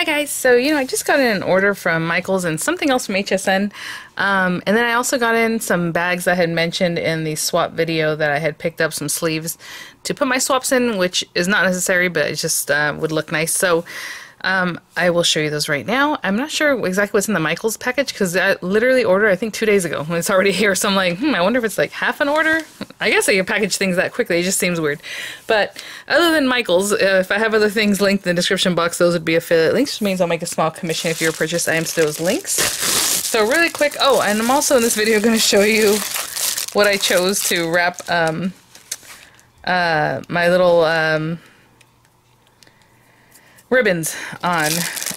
Hi guys, so I just got in an order from Michaels and something else from HSN, and then I also got in some bags I had mentioned in the swap video that I had picked up some sleeves to put my swaps in, which is not necessary, but it just would look nice. So I will show you those right now. I'm not sure exactly what's in the Michaels package because I literally ordered, I think 2 days ago, when it's already here. So I'm like, I wonder if it's like half an order. I guess I can package things that quickly. It just seems weird. But other than Michaels, if I have other things linked in the description box, those would be affiliate links, which means I'll make a small commission if you purchase items to those links. So really quick, oh, and I'm also in this video going to show you what I chose to wrap my little ribbons on.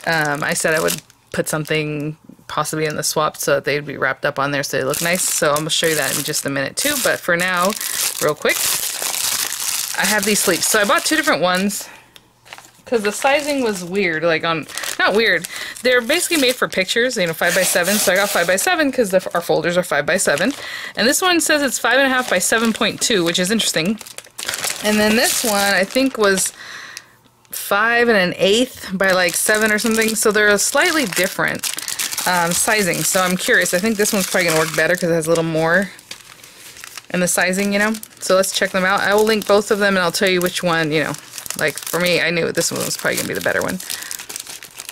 I said I would put something possibly in the swap so that they'd be wrapped up on there so they look nice. So I'm going to show you that in just a minute too. But for now, real quick, I have these sleeves. So I bought two different ones because the sizing was weird. Like not weird. They're basically made for pictures, 5x7. So I got 5x7 because our folders are 5x7. And this one says it's 5.5 by 7.2, which is interesting. And then this one I think was 5 1/8 by like 7 or something, so they're a slightly different sizing. So I'm curious. I think this one's probably gonna work better because it has a little more in the sizing, So let's check them out. I will link both of them and I'll tell you which one, like for me, I knew this one was probably gonna be the better one.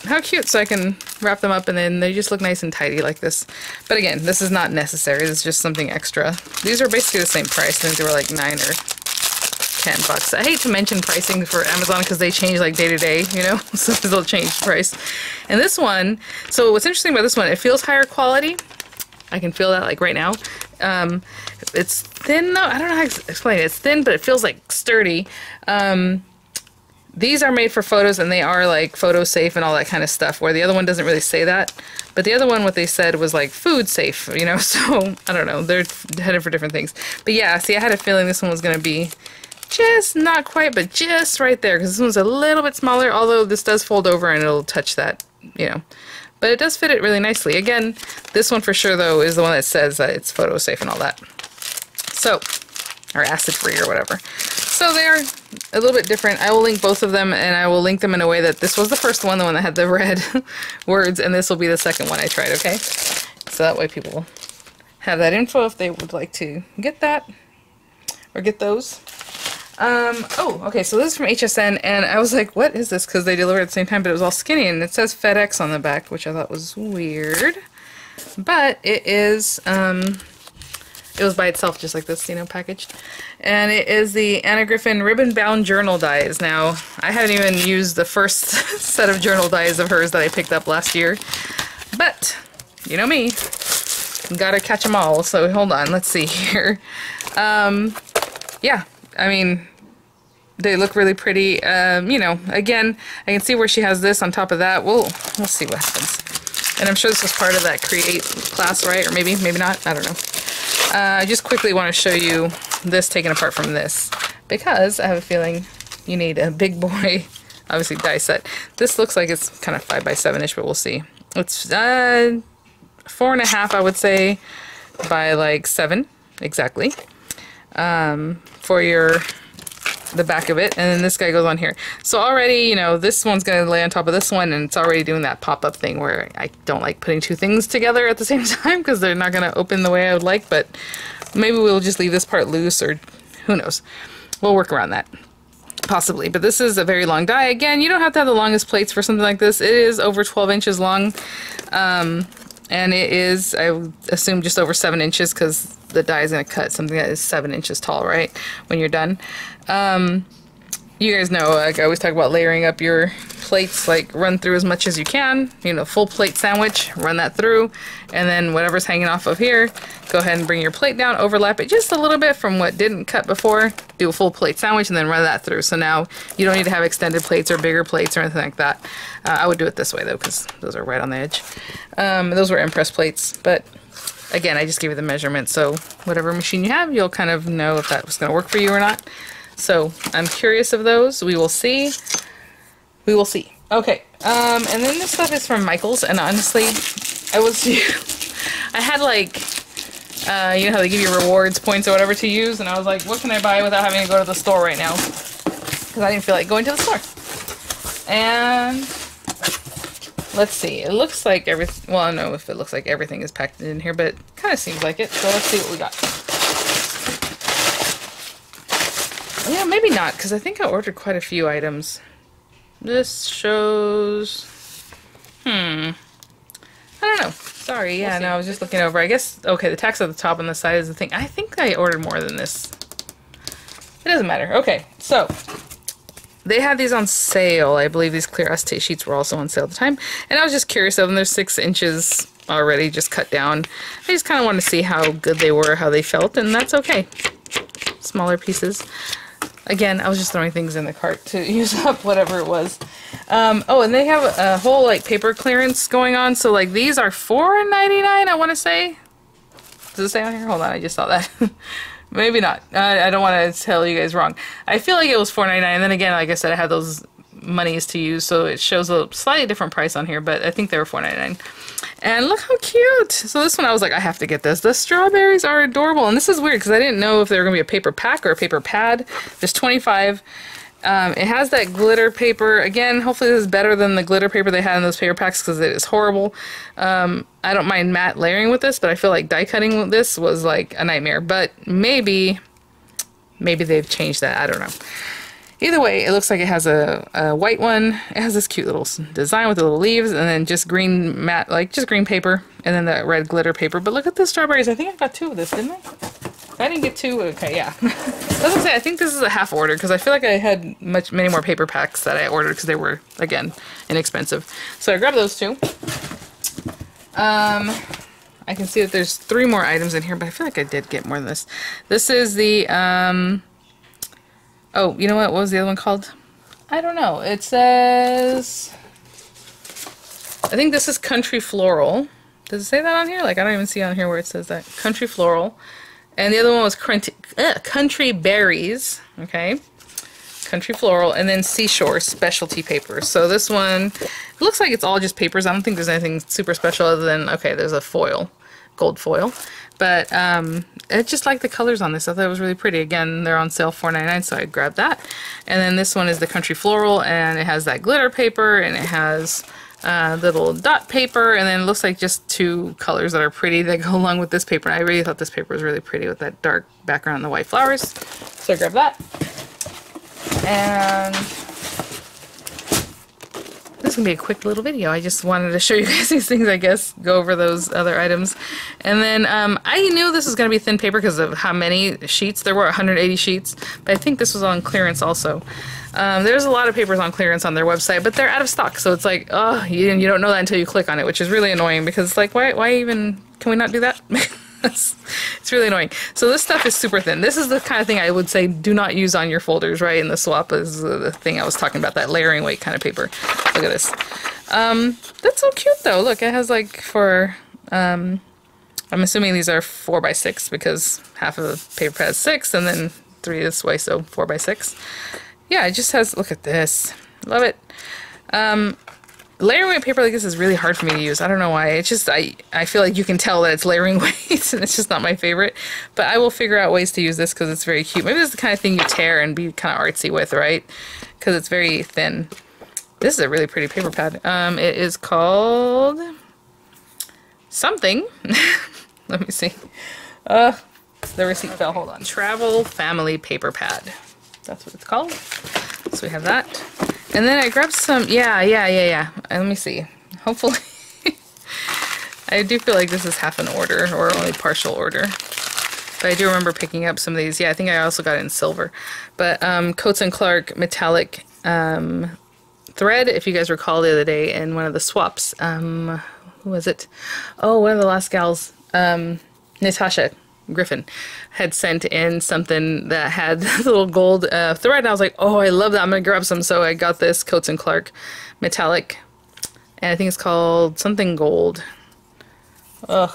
How cute! So I can wrap them up and then they just look nice and tidy like this. But again, this is not necessary. This is just something extra. These are basically the same price. I think they were like $9 or $10. I hate to mention pricing for Amazon because they change like day to day, so they'll change the price. And this one, so what's interesting about this one, it feels higher quality. I can feel that like right now. It's thin though. I don't know how to explain it. It's thin, but it feels like sturdy. These are made for photos and they are like photo safe and all that kind of stuff, where the other one doesn't really say that. But the other one, what they said was like food safe, so I don't know. They're headed for different things. But yeah, see, I had a feeling this one was going to be just not quite, but just right there, because this one's a little bit smaller, although this does fold over and it'll touch that, But it does fit it really nicely. Again, this one for sure, though, is the one that says that it's photo safe and all that. So, or acid free or whatever. So they are a little bit different. I will link both of them, and I will link them in a way that this was the first one, the one that had the red words, and this will be the second one I tried, okay? So that way people have that info if they would like to get that or get those. Oh, okay, so this is from HSN, and I was like, what is this? Because they delivered at the same time, but it was all skinny, and it says FedEx on the back, which I thought was weird. But it is, it was by itself, just like this, packaged. And it is the Griffin ribbon-bound journal dies. Now, I haven't even used the first set of journal dies of hers that I picked up last year. But, you know me, gotta catch them all, so hold on, let's see here. Yeah. I mean, they look really pretty. Again, I can see where she has this on top of that. We'll see what happens. And I'm sure this was part of that Create class, right? Or maybe not. I don't know. I just quickly want to show you this taken apart from this, because I have a feeling you need a big boy, obviously, die set. This looks like it's kind of 5x7-ish, but we'll see. It's 4.5, I would say, by like 7, exactly. For the back of it, and then this guy goes on here. So already, this one's gonna lay on top of this one, and it's already doing that pop-up thing where I don't like putting two things together at the same time because they're not gonna open the way I would like, but maybe we'll just leave this part loose, or who knows. We'll work around that. Possibly. But this is a very long die. Again, you don't have to have the longest plates for something like this. It is over 12 inches long. And it is, I would assume, just over 7 inches, because the die is going to cut something that is 7 inches tall, right, when you're done. You guys know, like I always talk about layering up your plates, like run through as much as you can, full plate sandwich, run that through, and then whatever's hanging off of here, go ahead and bring your plate down, overlap it just a little bit from what didn't cut before, do a full plate sandwich, and then run that through. So now you don't need to have extended plates or bigger plates or anything like that. I would do it this way though, because those are right on the edge. Those were Impress plates, but again, I just gave you the measurement, so whatever machine you have, you'll kind of know if that was going to work for you or not. So I'm curious of those. We will see. We will see. Okay. And then this stuff is from Michaels, and honestly, I had like, you know how they give you rewards points or whatever to use, and I was like, what can I buy without having to go to the store right now? Because I didn't feel like going to the store. And let's see. It looks like everything, well, I don't know if it looks like everything is packed in here, but it kind of seems like it. So let's see what we got. Yeah, maybe not, because I think I ordered quite a few items. This shows, I don't know. Sorry, yeah, no, I was just looking over. I guess, okay, the text at the top and the side is the thing. I think I ordered more than this. It doesn't matter. Okay, so they had these on sale. I believe these clear acetate sheets were also on sale at the time. And I was just curious of them. They're 6 inches already, just cut down. I just kind of wanted to see how good they were, how they felt, and that's okay. Smaller pieces. Again, I was just throwing things in the cart to use up whatever it was. Oh, and they have a whole like paper clearance going on. So like these are $4.99, I want to say. Does it say on here? Hold on, I just saw that. Maybe not. I don't want to tell you guys wrong. I feel like it was $4.99. And then again, like I said, I had those monies to use, so it shows a slightly different price on here, but I think they were $4.99. And look how cute! So this one I was like, I have to get this. The strawberries are adorable, and this is weird because I didn't know if they were going to be a paper pack or a paper pad. There's 25. It has that glitter paper. Again, hopefully this is better than the glitter paper they had in those paper packs because it is horrible. I don't mind matte layering with this, but I feel like die cutting with this was like a nightmare. But maybe they've changed that. I don't know. Either way, it looks like it has a white one. It has this cute little design with the little leaves, and then just green matte, like just green paper, and then that red glitter paper. But look at the strawberries. I think I got 2 of this, didn't I? If I didn't get 2, okay, yeah. As I say, I think this is a half order because I feel like I had many more paper packs that I ordered because they were, again, inexpensive. So I grabbed those 2. I can see that there's 3 more items in here, but I feel like I did get more than this. This is the, oh, you know what? What was the other one called? I don't know. It says, I think this is Country Floral. Does it say that on here? Like, I don't even see on here where it says that. Country Floral. And the other one was Country Berries. Okay. Country Floral. And then Seashore Specialty Papers. So this one, it looks like it's all just papers. I don't think there's anything super special other than, okay, there's a foil. Gold foil. But I just like the colors on this. I thought it was really pretty. Again, they're on sale $4.99, so I grabbed that. And then this one is the Country Floral, and it has that glitter paper, and it has little dot paper, and then it looks like just 2 colors that are pretty that go along with this paper. I really thought this paper was really pretty with that dark background and the white flowers. So I grabbed that. And this is going to be a quick little video. I just wanted to show you guys these things, I guess, go over those other items. And then I knew this was going to be thin paper because of how many sheets. There were 180 sheets, but I think this was on clearance also. There's a lot of papers on clearance on their website, but they're out of stock, so it's like, oh, you don't know that until you click on it, which is really annoying because it's like, why even, can we not do that? It's really annoying. So this stuff is super thin. This is the kind of thing I would say do not use on your folders, right? And the swap is the thing I was talking about, that layering weight kind of paper. Look at this. That's so cute though. Look, it has like for, I'm assuming these are 4x6 because half of the paper has 6 and then 3 this way, so 4x6. Yeah, it just has, look at this. Love it. Layering weight paper like this is really hard for me to use. I don't know why. It's just, I feel like you can tell that it's layering weight and it's just not my favorite. But I will figure out ways to use this because it's very cute. Maybe this is the kind of thing you tear and be kind of artsy with, right? Because it's very thin. This is a really pretty paper pad. It is called something. Let me see. The receipt fell. Hold on. Travel Family Paper Pad. That's what it's called. So we have that. And then I grabbed some, yeah. Let me see. Hopefully, I do feel like this is half an order or only partial order. But I do remember picking up some of these. Yeah, I think I also got it in silver. But Coats & Clark metallic thread, if you guys recall the other day in one of the swaps. Who was it? Oh, one of the last gals, Natasha Griffin, had sent in something that had little gold thread, and I was like, oh, I love that, I'm gonna grab some. So I got this Coats & Clark metallic, and I think it's called something gold. Ugh.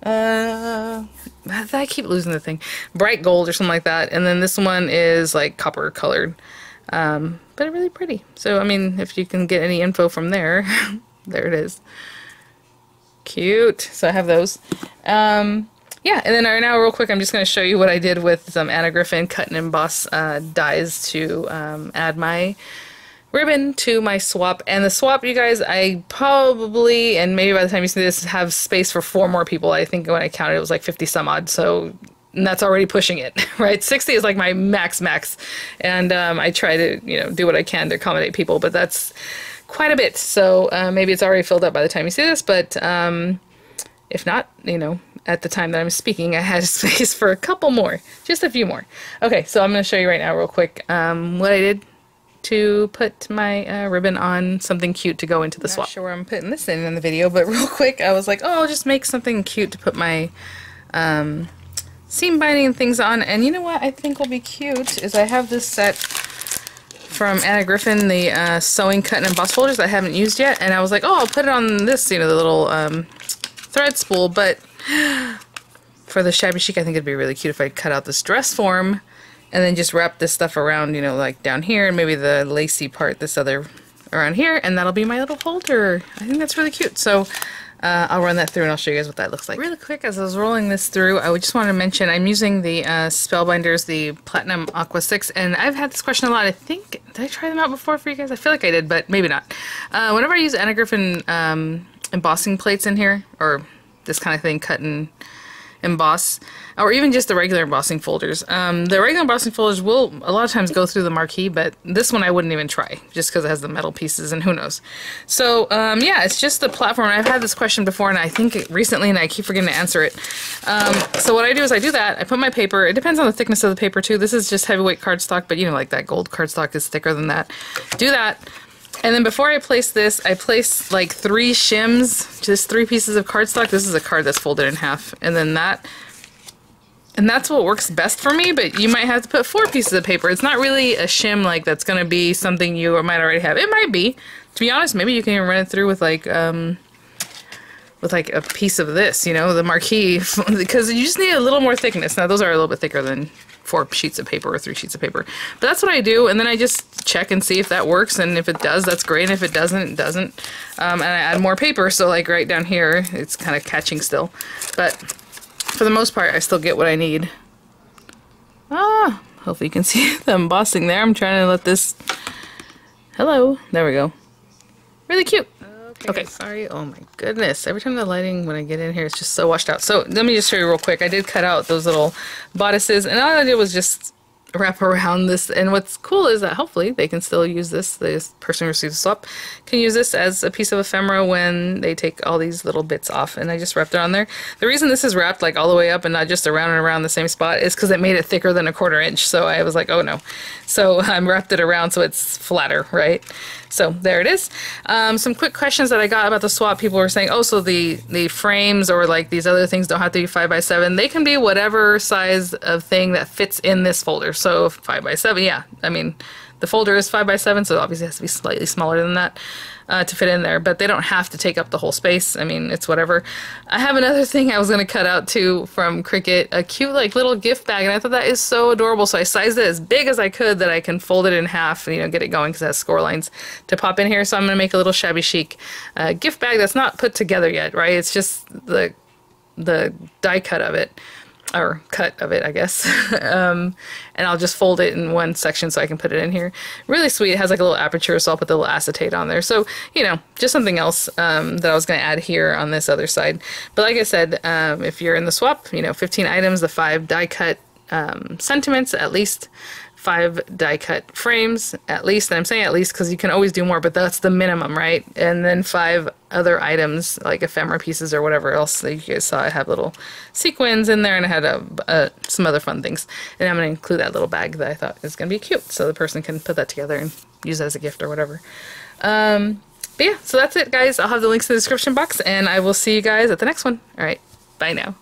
I keep losing the thing. Bright gold or something like that. And then this one is like copper colored, but really pretty. So I mean, if you can get any info from there, there it is. Cute. So I have those. Yeah, and then now real quick, I'm just going to show you what I did with some Anna Griffin cut and emboss dies to add my ribbon to my swap. And the swap, you guys, I probably, and maybe by the time you see this, have space for 4 more people. I think when I counted it was like 50 some odd, so and that's already pushing it, right? 60 is like my max. And I try to, you know, do what I can to accommodate people, but that's quite a bit. So maybe it's already filled up by the time you see this, but if not, you know, at the time that I'm speaking, I had space for a couple more, just a few more. Okay, so I'm going to show you right now real quick what I did to put my ribbon on something cute to go into the swap. Not sure where I'm putting this in the video, but real quick, I was like, oh, I'll just make something cute to put my seam binding and things on. And you know what I think will be cute is I have this set from Griffin, the sewing, cut, and emboss folders that I haven't used yet. And I was like, oh, I'll put it on this, you know, the little thread spool, but for the shabby chic, I think it'd be really cute if I cut out this dress form and then just wrap this stuff around, you know, like down here, and maybe the lacy part, this other around here, and that'll be my little holder. I think that's really cute. So I'll run that through and I'll show you guys what that looks like. Really quick, as I was rolling this through, I just wanted to mention I'm using the Spellbinders, the Platinum Aqua 6, and I've had this question a lot. I think, did I try them out before for you guys? I feel like I did, but maybe not. Whenever I use Griffin embossing plates in here, or this kind of thing, cut and emboss, or even just the regular embossing folders. The regular embossing folders will a lot of times go through the marquee, but this one I wouldn't even try, just because it has the metal pieces and who knows. So yeah, it's just the platform. I've had this question before, and I think recently, and I keep forgetting to answer it. So what I do is I do that, I put my paper, it depends on the thickness of the paper too. This is just heavyweight cardstock, but you know, like that gold cardstock is thicker than that. Do that. And then before I place this, I place like 3 shims, just 3 pieces of cardstock. This is a card that's folded in half. And then that, and that's what works best for me, but you might have to put 4 pieces of paper. It's not really a shim like that's going to be something you might already have. It might be. To be honest, maybe you can even run it through with like a piece of this, you know, the marquee, because you just need a little more thickness. Now those are a little bit thicker than 4 sheets of paper or 3 sheets of paper. But that's what I do, and then I just check and see if that works, and if it does, that's great, and if it doesn't, it doesn't. And I add more paper, so like right down here, it's kind of catching still. But for the most part, I still get what I need. Ah, hopefully you can see the embossing there. I'm trying to let this, hello, there we go. Really cute. Okay, sorry. Oh my goodness. Every time the lighting, when I get in here, it's just so washed out. So let me just show you real quick. I did cut out those little bodices, and all I did was just wrap around this. And what's cool is that hopefully they can still use this. This person who receives the swap can use this as a piece of ephemera when they take all these little bits off. And I just wrapped it on there. The reason this is wrapped like all the way up and not just around and around the same spot is because it made it thicker than a 1/4 inch. So I was like, oh no. So I wrapped it around so it's flatter, right? So there it is. Some quick questions that I got about the swap. People were saying, oh, so the frames or like these other things don't have to be 5x7. They can be whatever size of thing that fits in this folder. So 5x7, yeah. I mean, the folder is 5x7, so it obviously has to be slightly smaller than that to fit in there. But they don't have to take up the whole space. I mean, it's whatever. I have another thing I was going to cut out too from Cricut, a cute like little gift bag, and I thought that is so adorable. So I sized it as big as I could that I can fold it in half and, you know, get it going because it has score lines to pop in here. So I'm going to make a little shabby chic gift bag that's not put together yet, right? It's just the die cut of it. Or cut of it, I guess. And I'll just fold it in one section so I can put it in here. Really sweet. It has like a little aperture, so I'll put the little acetate on there. So, you know, just something else that I was going to add here on this other side. But like I said, if you're in the swap, you know, 15 items, the 5 die cut sentiments, at least 5 die cut frames, at least. And I'm saying at least because you can always do more, but that's the minimum, right? And then 5 other items like ephemera pieces or whatever else that you guys saw. I have little sequins in there, and I had some other fun things. And I'm going to include that little bag that I thought is going to be cute, so the person can put that together and use it as a gift or whatever. But yeah, so that's it, guys. I'll have the links in the description box, and I will see you guys at the next one. All right, bye now.